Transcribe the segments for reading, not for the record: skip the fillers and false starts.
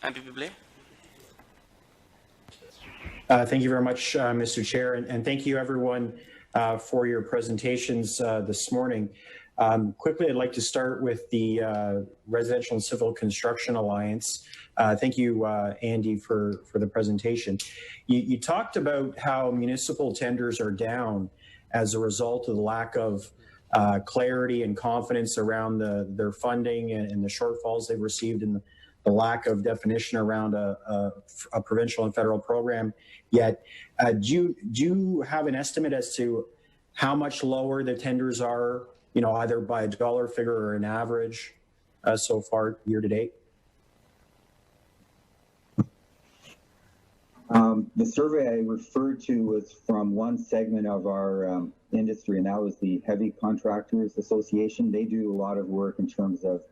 MPP Blais. Thank you very much, Mr. Chair, and thank you everyone for your presentations this morning. Quickly, I'd like to start with the Residential and Civil Construction Alliance. Thank you, Andy, for the presentation. You talked about how municipal tenders are down as a result of the lack of clarity and confidence around their funding and the shortfalls they've received and the lack of definition around a provincial and federal program yet. Do you have an estimate as to how much lower the tenders are, either by a dollar figure or an average so far year to date? The survey I referred to was from one segment of our industry, and that was the Heavy Contractors Association. They do a lot of work in terms of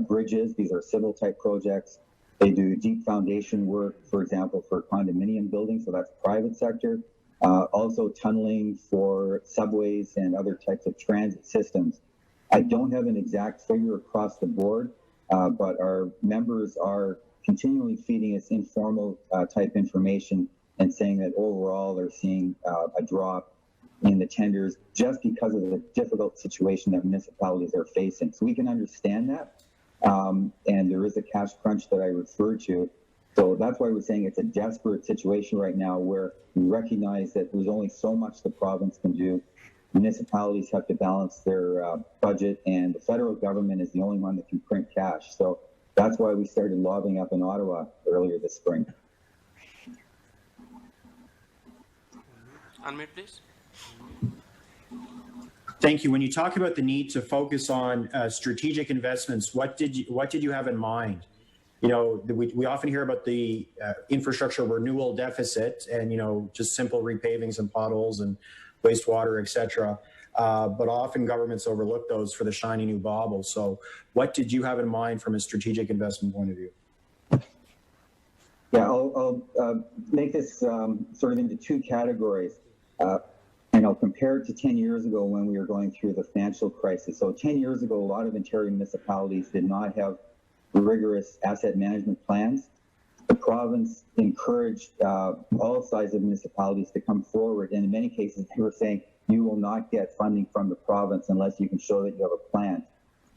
bridges. These are civil type projects. They do deep foundation work, for example, for condominium buildings, so that's private sector. Also tunneling for subways and other types of transit systems. I don't have an exact figure across the board, but our members are continually feeding us informal type information and saying that overall they're seeing a drop in the tenders just because of the difficult situation that municipalities are facing. So we can understand that. And there is a cash crunch that I referred to. So that's why we're saying it's a desperate situation right now where we recognize that there's only so much the province can do. Municipalities have to balance their budget, and the federal government is the only one that can print cash. So that's why we started lobbying up in Ottawa earlier this spring. Unmute, please. Thank you. When you talk about the need to focus on strategic investments, what did you have in mind? We often hear about the infrastructure renewal deficit and just simple repavings and potholes and wastewater, etc. But often governments overlook those for the shiny new bauble. So what did you have in mind from a strategic investment point of view? Yeah, I'll make this sort of into two categories. Compared to 10 years ago when we were going through the financial crisis. So 10 years ago, a lot of Ontario municipalities did not have rigorous asset management plans. The province encouraged all sizes of municipalities to come forward, and in many cases they were saying you will not get funding from the province unless you can show that you have a plan.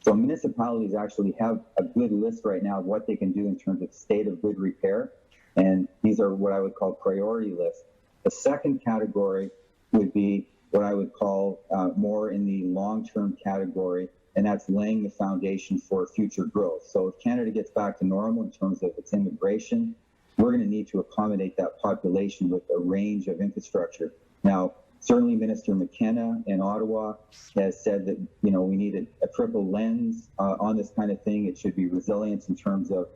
So municipalities actually have a good list right now of what they can do in terms of state of good repair, and these are what I would call priority lists. The second category would be what I would call more in the long-term category, and that's laying the foundation for future growth. So if Canada gets back to normal in terms of its immigration, we're going to need to accommodate that population with a range of infrastructure. Now, certainly Minister McKenna in Ottawa has said that, we need a triple lens on this kind of thing. It should be resilience in terms of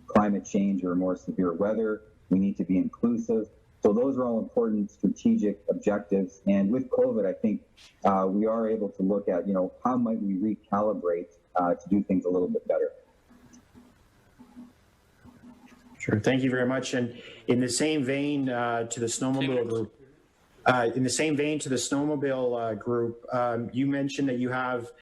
climate change or more severe weather. We need to be inclusive. So those are all important strategic objectives. And with COVID, I think we are able to look at, how might we recalibrate to do things a little bit better. Sure. Thank you very much. And in the same vein to the snowmobile group, you mentioned that you have